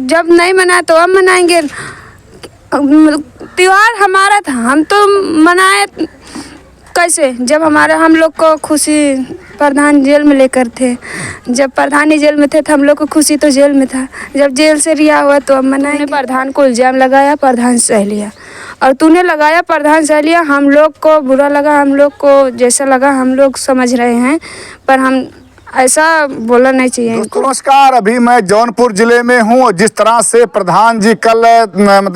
जब नहीं मनाया तो अब मनाएंगे। त्योहार हमारा था, हम तो मनाए कैसे, जब हम लोग को खुशी प्रधान जेल में लेकर थे। जब प्रधान ही जेल में थे तो हम लोग को खुशी तो जेल में था। जब जेल से रिहा हुआ तो अब मनाएंगे। प्रधान को इल्ज़ाम लगाया प्रधान सह लिया, और तूने लगाया प्रधान सह लिया। हम लोग को बुरा लगा, हम लोग को जैसा लगा हम लोग समझ रहे हैं, पर हम ऐसा बोलना नहीं चाहिए। नमस्कार, अभी मैं जौनपुर जिले में हूँ। जिस तरह से प्रधान जी कल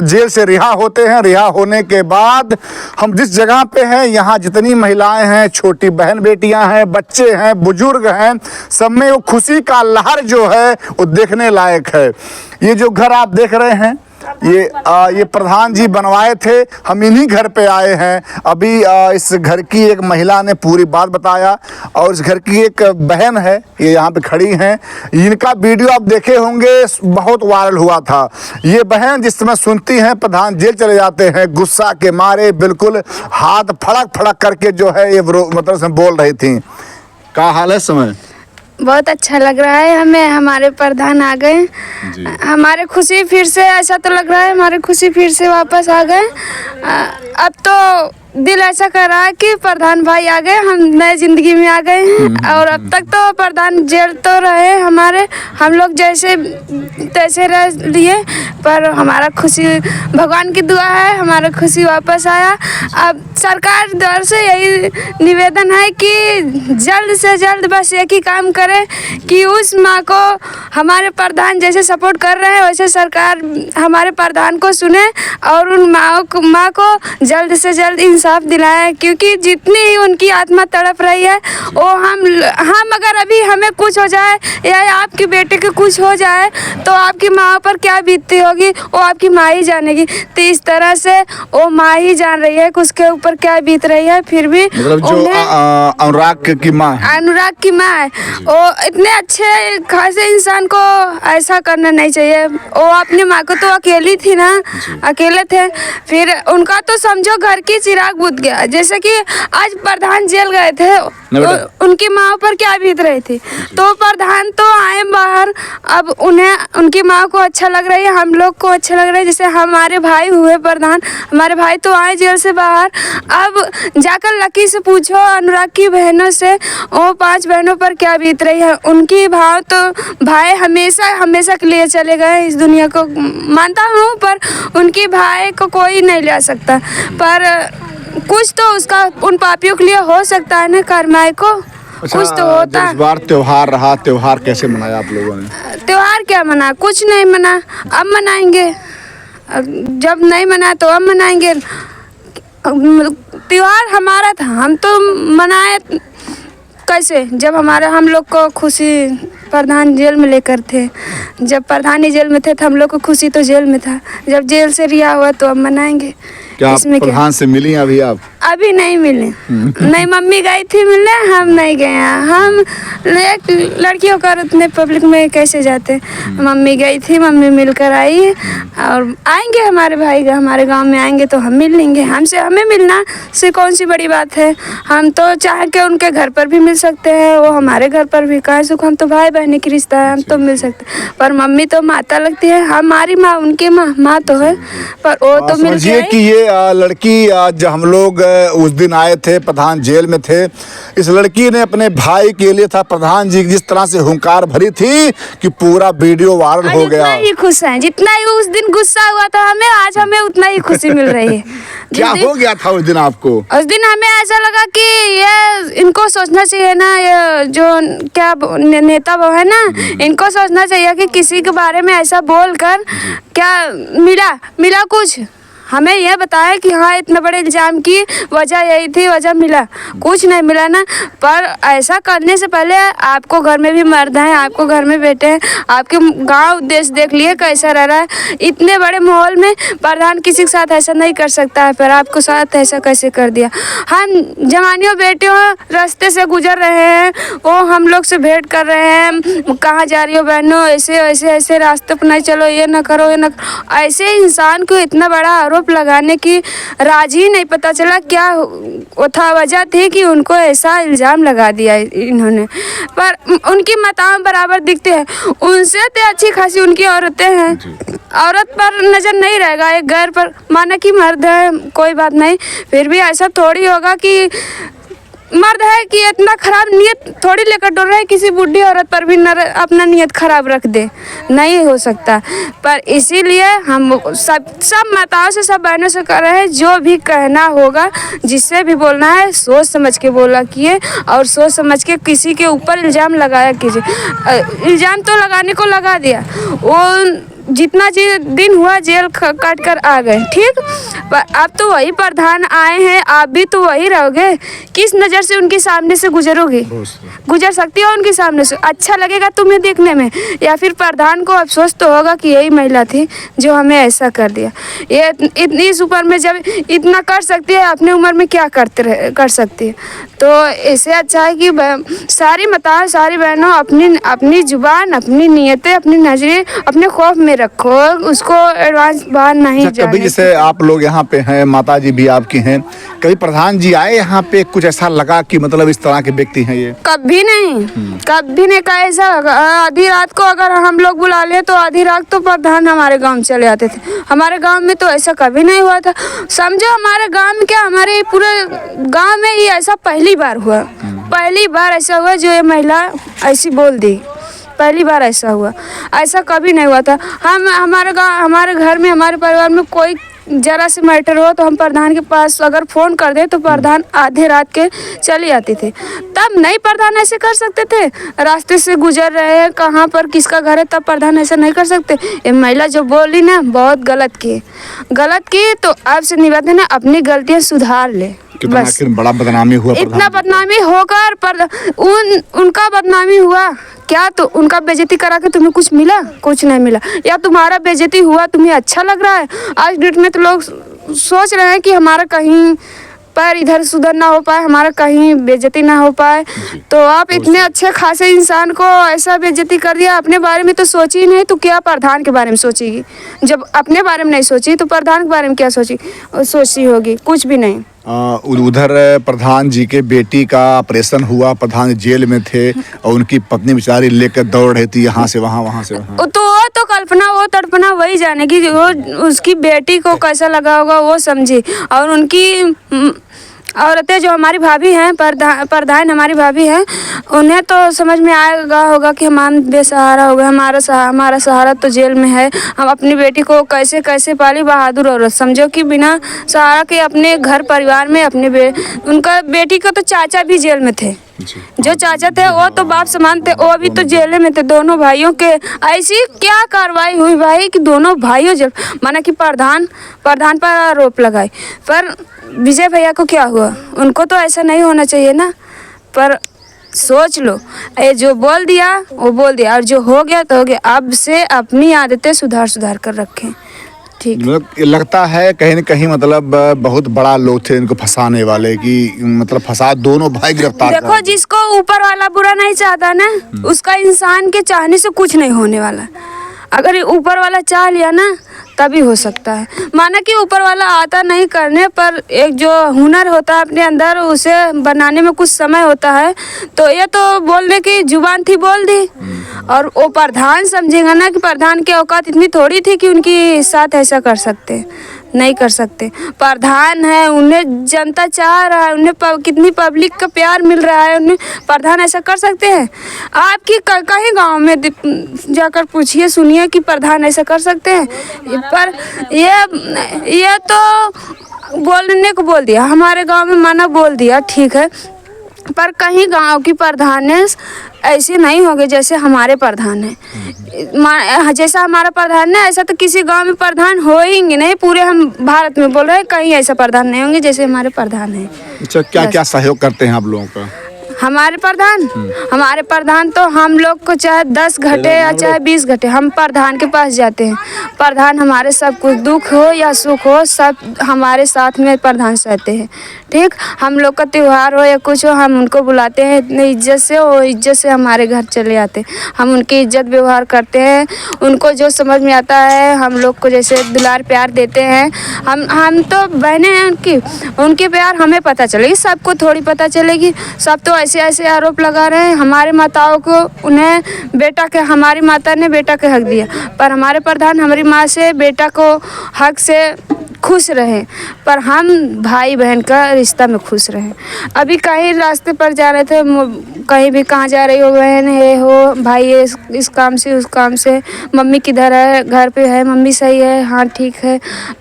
जेल से रिहा होते हैं, रिहा होने के बाद हम जिस जगह पे हैं, यहाँ जितनी महिलाएं हैं, छोटी बहन बेटियां हैं, बच्चे हैं, बुजुर्ग हैं, सब में वो खुशी का लहर जो है वो देखने लायक है। ये जो घर आप देख रहे हैं, ये प्रधान जी बनवाए थे। हम इन्हीं घर पे आए हैं। अभी इस घर की एक महिला ने पूरी बात बताया, और इस घर की एक बहन है, ये यहाँ पे खड़ी हैं। इनका वीडियो आप देखे होंगे, बहुत वायरल हुआ था। ये बहन जिस समय सुनती हैं प्रधान जेल चले जाते हैं, गुस्सा के मारे बिल्कुल हाथ फड़क फड़क करके जो है ये मतलब से बोल रही थी। क्या हाल है समय? बहुत अच्छा लग रहा है हमें, हमारे प्रधान आ गए। हमारे खुशी फिर से, ऐसा तो लग रहा है हमारे खुशी फिर से वापस आ गए। अब तो दिल ऐसा कर रहा है कि प्रधान भाई आ गए, हम नए ज़िंदगी में आ गए हैं। और अब तक तो प्रधान जेल तो रहे हमारे, हम लोग जैसे तैसे रह लिए, पर हमारा खुशी भगवान की दुआ है, हमारा खुशी वापस आया। अब सरकार द्वारा से यही निवेदन है कि जल्द से जल्द बस एक ही काम करे कि उस माँ को हमारे प्रधान जैसे सपोर्ट कर रहे हैं, वैसे सरकार हमारे प्रधान को सुने और उन माँ को जल्द से जल्द इंसाफ दिलाए। क्योंकि जितनी ही उनकी आत्मा तड़प रही है, वो हम अगर अभी हमें कुछ हो जाए या आपकी बेटे के कुछ हो जाए तो आपकी माँ पर क्या बीतती होगी, वो आपकी माँ ही जानेगी। तो इस तरह से वो माँ ही जान रही है कि उसके ऊपर क्या बीत रही है। फिर भी मतलब जो अनुराग की माँ है, वो इतने अच्छे खासे इंसान को ऐसा करना नहीं चाहिए। वो अपनी माँ को तो अकेली थी ना, अकेले थे। फिर उनका तो समझो घर की चिराग बुझ गया। जैसे कि आज प्रधान जेल गए थे, उनकी माँ पर क्या बीत रही थी। तो प्रधान तो आए बाहर, अब उनकी माँ को अच्छा लग रही है, हम लोग को अच्छा लग रहा है। जैसे हमारे भाई हुए प्रधान, हमारे भाई तो आए जेल से बाहर। अब जाकर लकी से पूछो, अनुराग की बहनों से, वो 5 बहनों पर क्या बीत रही है। उनकी भाव तो भाई हमेशा के लिए चले गए इस दुनिया को, मानता हूँ, पर उनकी भाई को कोई नहीं ले सकता। पर कुछ तो उसका उन पापियों के लिए हो सकता है ना, कर्माई को कुछ तो होता है। इस बार त्योहार रहा, त्योहार कैसे मनाया आप लोगों ने? त्योहार क्या मना, कुछ नहीं मना, अब मनाएंगे। जब नहीं मना तो अब मनाएंगे। त्योहार हमारा था, हम तो मनाए कैसे, जब हम लोग को खुशी प्रधान जेल में लेकर थे। जब प्रधान ही जेल में थे तो हम लोग को खुशी तो जेल में था। जब जेल से रिहा हुआ तो अब मनाएंगे। क्या आप प्रधान से मिली अभी? आप अभी नहीं मिले। नहीं, मम्मी गई थी मिलने, हम नहीं गए हैं। हम एक लड़की होकर उतने पब्लिक में कैसे जाते। मम्मी गई थी, मम्मी मिलकर आई, और आएंगे हमारे भाई हमारे गांव में आएंगे तो हम मिल लेंगे। हमें मिलना से कौन सी बड़ी बात है। हम तो चाह के उनके घर पर भी मिल सकते हैं, वो हमारे घर पर भी। कहाँ सुख, हम तो भाई बहन की रिश्ता है, हम तो मिल सकते। पर मम्मी तो माता लगती है, हमारी माँ उनकी माँ तो है, पर वो तो मिल समझिए कि ये लड़की जब हम लोग उस दिन आए थे, प्रधान जेल में थे, इस लड़की ने अपने भाई के लिए था प्रधान जी जिस तरह से हुंकार भरी थी कि पूरा वीडियो वायरल हो गया। जितना ही खुश है, जितना ही उस दिन गुस्सा हुआ था हमें, आज हमें उतना ही खुशी मिल रही है। क्या हो गया था उस दिन आपको? उस दिन हमें ऐसा लगा कि ये इनको सोचना चाहिए ना, ये जो क्या नेता वो है ना, इनको सोचना चाहिए कि किसी के बारे में ऐसा बोलकर क्या मिला कुछ। हमें यह बताया कि हाँ इतने बड़े इल्ज़ाम की वजह यही थी, वजह मिला कुछ नहीं मिला ना। पर ऐसा करने से पहले आपको घर में भी मर्द हैं, आपको घर में बेटे हैं, आपके गांव देश देख लिए कैसा रह रहा है। इतने बड़े माहौल में प्रधान किसी के साथ ऐसा नहीं कर सकता है, पर आपको साथ ऐसा कैसे कर दिया। हम जवानियों बेटियों रास्ते से गुजर रहे हैं, वो हम लोग से भेंट कर रहे हैं, कहाँ जा रही हो बहनों, ऐसे रास्ते पर नहीं चलो, ये ना करो, ये ना। ऐसे इंसान को इतना बड़ा आरोप आरोप लगाने की राज ही नहीं पता चला क्या वो था, वजह थी कि उनको ऐसा इल्ज़ाम लगा दिया इन्होंने। पर उनकी माताएं बराबर दिखती है, उनसे तो अच्छी खासी उनकी औरतें हैं। औरत पर नज़र नहीं रहेगा, एक गैर पर, माना कि मर्द है कोई बात नहीं, फिर भी ऐसा थोड़ी होगा कि मर्द है कि इतना खराब नियत थोड़ी लेकर डर रहा है किसी बूढ़ी औरत पर भी अपना नियत खराब रख दे, नहीं हो सकता। पर इसीलिए हम सब माताओं से, सब बहनों से कर रहे हैं, जो भी कहना होगा, जिससे भी बोलना है, सोच समझ के बोला कीजिए और सोच समझ के किसी के ऊपर इल्ज़ाम लगाया कीजिए। इल्ज़ाम तो लगाने को लगा दिया, वो जितना दिन हुआ जेल काट कर आ गए, ठीक। पर अब तो वही प्रधान आए हैं, आप भी तो वही रहोगे, किस नज़र से उनके सामने से गुजरोगे? गुजर सकती हो उनके सामने से? अच्छा लगेगा तुम्हें देखने में? या फिर प्रधान को अफसोस तो होगा कि यही महिला थी जो हमें ऐसा कर दिया। ये इतनी इस उम्र में जब इतना कर सकती है, अपनी उम्र में क्या कर सकती है? तो इससे अच्छा है कि सारी माताएं, सारी बहनों अपनी जुबान, अपनी नीयतें, अपनी नजरें अपने खौफ में रखो, उसको एडवांस बाहर नहीं जाने। कभी जैसे आप लोग यहाँ पे हैं, माता जी भी आपकी हैं, कभी प्रधान जी आए यहाँ पे, कुछ ऐसा लगा कि मतलब इस तरह के व्यक्ति हैं ये? कभी नहीं, कभी नहीं कहा ऐसा। आधी रात को अगर हम लोग बुला ले तो आधी रात तो प्रधान हमारे गांव में चले आते थे। हमारे गांव में तो ऐसा कभी नहीं हुआ था। समझो हमारे गांव में क्या, हमारे पूरे गांव में ही ऐसा पहली बार हुआ। पहली बार ऐसा हुआ जो ये महिला ऐसी बोल दी, पहली बार ऐसा हुआ। ऐसा कभी नहीं हुआ था। हमारे घर में, हमारे परिवार में कोई जरा से मैटर हो तो हम प्रधान के पास अगर फ़ोन कर दे तो प्रधान आधे रात के चले आते थे। तब नहीं प्रधान ऐसे कर सकते थे, रास्ते से गुजर रहे हैं, कहाँ पर किसका घर है, तब प्रधान ऐसा नहीं कर सकते। ये महिला जो बोली ना, बहुत गलत की। तो आपसे निवेदन है अपनी गलतियाँ सुधार ले। बस बड़ा बदनामी हुआ, इतना बदनामी होकर पर उनका बदनामी हुआ क्या? तो उनका बेइज्जती करा के तुम्हें कुछ मिला? कुछ नहीं मिला। या तुम्हारा बेइज्जती हुआ, तुम्हें अच्छा लग रहा है? आज डेट में तो लोग सोच रहे हैं कि हमारा कहीं पैर इधर सुधर ना हो पाए, हमारा कहीं बेइज्जती ना हो पाए। तो आप इतने अच्छे खासे इंसान को ऐसा बेइज्जती कर दिया। अपने बारे में तो सोची ही नहीं, तो क्या प्रधान के बारे में सोचेगी? जब अपने बारे में नहीं सोची तो प्रधान के बारे में क्या सोची होगी? कुछ भी नहीं। उधर प्रधान जी के बेटी का ऑपरेशन हुआ, प्रधान जेल में थे और उनकी पत्नी बेचारी लेकर दौड़ रही थी यहाँ से वहाँ, वहाँ से वहाँ। तो कल्पना, वो तड़पना वही जानेगी, वो उसकी बेटी को कैसा लगा होगा वो समझी। और उनकी औरतें जो हमारी भाभी हैं, प्रधान हमारी भाभी हैं, उन्हें तो समझ में आएगा होगा कि हम बेसहारा हो गए, हमारा सहारा तो जेल में है। हम अपनी बेटी को कैसे कैसे पाली, बहादुर औरत समझो कि बिना सहारा के अपने घर परिवार में उनका बेटी को तो चाचा भी जेल में थे। जो चाचा थे वो तो बाप समान थे, वो भी तो जेल में थे। दोनों भाइयों के ऐसी क्या कार्रवाई हुई भाई कि दोनों भाइयों जेल, माना कि प्रधान पर आरोप लगाए। पर विजय भैया को क्या हुआ? उनको तो ऐसा नहीं होना चाहिए ना। पर सोच लो, ये जो बोल दिया वो बोल दिया, और जो हो गया तो हो गया। अब से अपनी आदतें सुधार कर रखें, ठीक। लगता है कहीं न कहीं मतलब बहुत बड़ा लोग थे इनको फंसाने वाले, कि मतलब फंसा दोनों भाई गिरफ्तार। देखो, जिसको ऊपर वाला बुरा नहीं चाहता ना, उसका इंसान के चाहने से कुछ नहीं होने वाला। अगर ऊपर वाला चाह लिया ना तभी हो सकता है। माना कि ऊपर वाला आता नहीं करने, पर एक जो हुनर होता है अपने अंदर, उसे बनाने में कुछ समय होता है। तो ये तो बोलने की जुबान थी, बोल दी। और वो प्रधान समझेगा ना कि प्रधान की औकात इतनी थोड़ी थी कि उनके साथ ऐसा कर सकते, नहीं कर सकते। प्रधान है, उन्हें जनता चाह रहा है, उन्हें कितनी पब्लिक का प्यार मिल रहा है, उन्हें प्रधान ऐसा कर सकते हैं? आपकी कहीं गांव में जाकर पूछिए, सुनिए कि प्रधान ऐसा कर सकते हैं? पर ये तो बोलने को बोल दिया, हमारे गांव में माना बोल दिया, ठीक है। पर कहीं गांव की प्रधान ऐसे नहीं होंगे जैसे हमारे प्रधान हैं। जैसा हमारा प्रधान है ऐसा तो किसी गांव में प्रधान होंगे नहीं। पूरे हम भारत में बोल रहे हैं, कहीं ऐसा प्रधान नहीं होंगे जैसे हमारे प्रधान हैं। अच्छा, क्या क्या सहयोग करते हैं आप लोगों का? हमारे प्रधान तो हम लोग को चाहे 10 घटे या चाहे 20 घटे, हम प्रधान के पास जाते हैं। प्रधान हमारे सब कुछ दुख हो या सुख हो सब हमारे साथ में प्रधान सहते हैं। ठीक, हम लोग का त्यौहार हो या कुछ हो, हम उनको बुलाते हैं इतनी इज्जत से, और इज्जत से हमारे घर चले आते हैं। हम उनकी इज्जत व्यवहार करते हैं, उनको जो समझ में आता है हम लोग को जैसे दुलार प्यार देते हैं। हम तो बहनें हैं उनके प्यार हमें पता चलेगी, सबको थोड़ी पता चलेगी। सब तो ऐसे ऐसे आरोप लगा रहे हैं हमारे माताओं को, उन्हें बेटा के, हमारी माता ने बेटा के हक दिया, पर हमारे प्रधान हमारी माँ से बेटा को हक से खुश रहे, पर हम भाई बहन का रिश्ता में खुश रहे। अभी कहीं रास्ते पर जा रहे थे, कहीं भी कहाँ जा रही हो बहन है हो भाई है, इस काम से उस काम से, मम्मी किधर है, घर पे है, मम्मी सही है, हाँ ठीक है,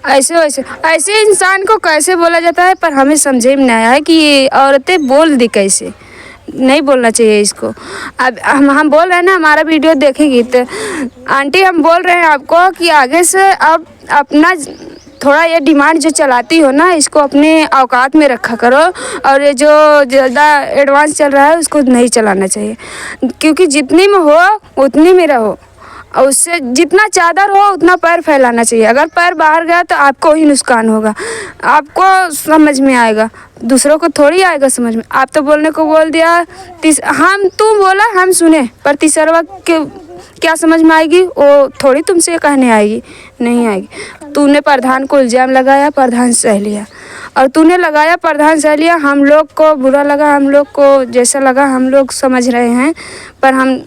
ऐसे वैसे ऐसे इंसान को कैसे बोला जाता है। पर हमें समझे में नहीं आया कि ये औरतें बोल दी कैसे, नहीं बोलना चाहिए इसको। अब हम बोल रहे हैं ना, हमारा वीडियो देखेगी तो आंटी हम बोल रहे हैं आपको कि आगे से अब अपना थोड़ा ये डिमांड जो चलाती हो ना, इसको अपने औकात में रखा करो, और ये जो ज़्यादा एडवांस चल रहा है उसको नहीं चलाना चाहिए, क्योंकि जितनी में हो उतनी में रहो, और उससे जितना चादर हो उतना पैर फैलाना चाहिए। अगर पैर बाहर गया तो आपको ही नुकसान होगा, आपको समझ में आएगा, दूसरों को थोड़ी आएगा समझ में। आप तो बोलने को बोल दिया, हम तू बोला हम सुने, पर तीसरा के क्या समझ में आएगी, वो थोड़ी तुमसे कहने आएगी, नहीं आएगी। तूने प्रधान को इल्ज़ाम लगाया, प्रधान सह लिया, और तूने लगाया प्रधान सह लिया। हम लोग को बुरा लगा, हम लोग को जैसा लगा हम लोग समझ रहे हैं, पर हम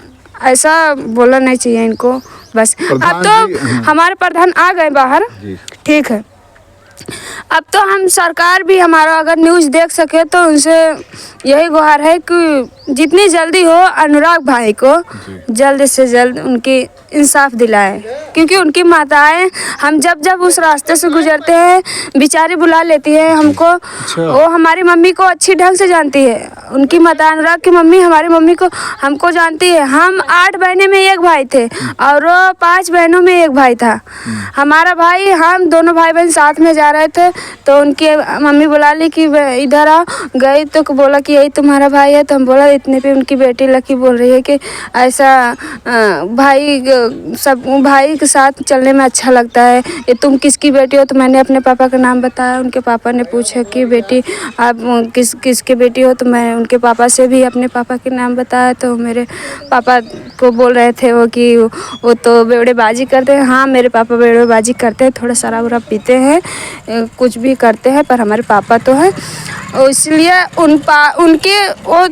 ऐसा बोलना नहीं चाहिए इनको। बस अब तो हमारे प्रधान आ गए बाहर, ठीक है। अब तो हम सरकार भी हमारा अगर न्यूज़ देख सके तो उनसे यही गुहार है कि जितनी जल्दी हो अनुराग भाई को जल्द से जल्द उनकी इंसाफ दिलाएं, क्योंकि उनकी माताएं, हम जब जब उस रास्ते से गुजरते हैं बेचारी बुला लेती है हमको। वो हमारी मम्मी को अच्छी ढंग से जानती है, उनकी माता अनुराग की मम्मी हमारी मम्मी को हमको जानती है। हम 8 बहनें में एक भाई थे और वो 5 बहनों में एक भाई था। हमारा भाई, हम दोनों भाई बहन साथ में जा रहे थे तो उनकी मम्मी बुला ली कि इधर आओ। गई तो बोला कि यही तुम्हारा भाई है, तो हम बोला इतने पे उनकी बेटी लकी बोल रही है कि ऐसा भाई सब भाई के साथ चलने में अच्छा लगता है, ये तुम किसकी बेटी हो? तो मैंने अपने पापा का नाम बताया। उनके पापा ने पूछा कि बेटी आप किसकी बेटी हो? तो मैं उनके पापा से भी अपने पापा के नाम बताया। तो मेरे पापा को बोल रहे थे वो कि वो तो बेवड़ेबाजी करते हैं। हाँ, मेरे पापा बेवड़ेबाजी करते हैं, थोड़ा शराब वराब पीते हैं, कुछ भी करते हैं, पर हमारे पापा तो हैं। इसलिए उनके वो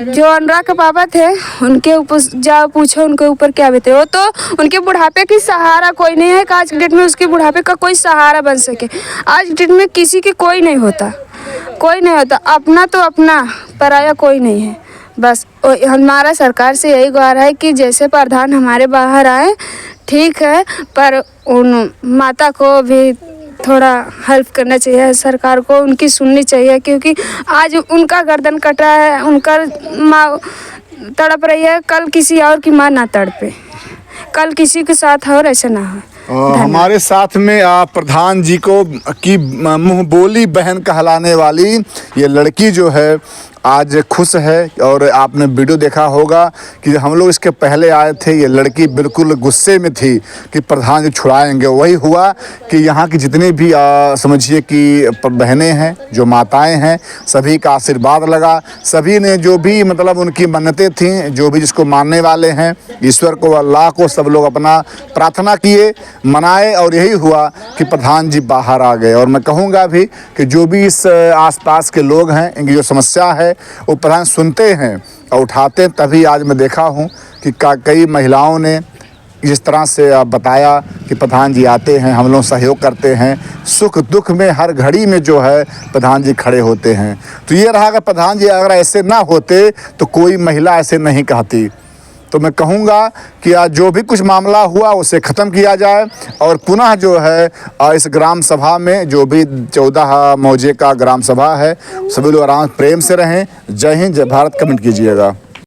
जो अनुराग के पापा थे उनके ऊपर जाओ पूछो उनके ऊपर क्या बीते। वो तो उनके बुढ़ापे की सहारा कोई नहीं है कि आज की डेट में उसके बुढ़ापे का कोई सहारा बन सके। आज की डेट में किसी की कोई नहीं होता, कोई नहीं होता। अपना तो अपना, पराया कोई नहीं है। बस हमारा सरकार से यही गुहार है कि जैसे प्रधान हमारे बाहर आए ठीक है, पर उन माता को भी थोड़ा हेल्प करना चाहिए सरकार को, उनकी सुननी चाहिए, क्योंकि आज उनका गर्दन कटा है, उनका माँ तड़प रही है, कल किसी और की माँ ना तड़पे, कल किसी के साथ और ऐसा ना हो। हमारे साथ में प्रधान जी को की मुँह बोली बहन कहलाने वाली ये लड़की जो है आज खुश है। और आपने वीडियो देखा होगा कि हम लोग इसके पहले आए थे, ये लड़की बिल्कुल गुस्से में थी कि प्रधान जी छुड़ाएंगे। वही हुआ कि यहाँ की जितनी भी समझिए कि बहनें हैं, जो माताएं हैं, सभी का आशीर्वाद लगा। सभी ने जो भी मतलब उनकी मन्नतें थीं, जो भी जिसको मानने वाले हैं, ईश्वर को, अल्लाह को, सब लोग अपना प्रार्थना किए, मनाए, और यही हुआ कि प्रधान जी बाहर आ गए। और मैं कहूँगा भी कि जो भी इस आसपास के लोग हैं, इनकी जो समस्या है वो प्रधान सुनते हैं और उठाते हैं। तभी आज मैं देखा हूँ कि कई महिलाओं ने जिस तरह से बताया कि प्रधान जी आते हैं, हम लोग सहयोग करते हैं, सुख दुख में हर घड़ी में जो है प्रधान जी खड़े होते हैं। तो ये रहा, अगर प्रधान जी अगर ऐसे ना होते तो कोई महिला ऐसे नहीं कहती। तो मैं कहूँगा कि आज जो भी कुछ मामला हुआ उसे ख़त्म किया जाए, और पुनः जो है इस ग्राम सभा में जो भी 14 मौजे का ग्राम सभा है, सभी लोग आराम प्रेम से रहें। जय हिंद, जय भारत। कमेंट कीजिएगा।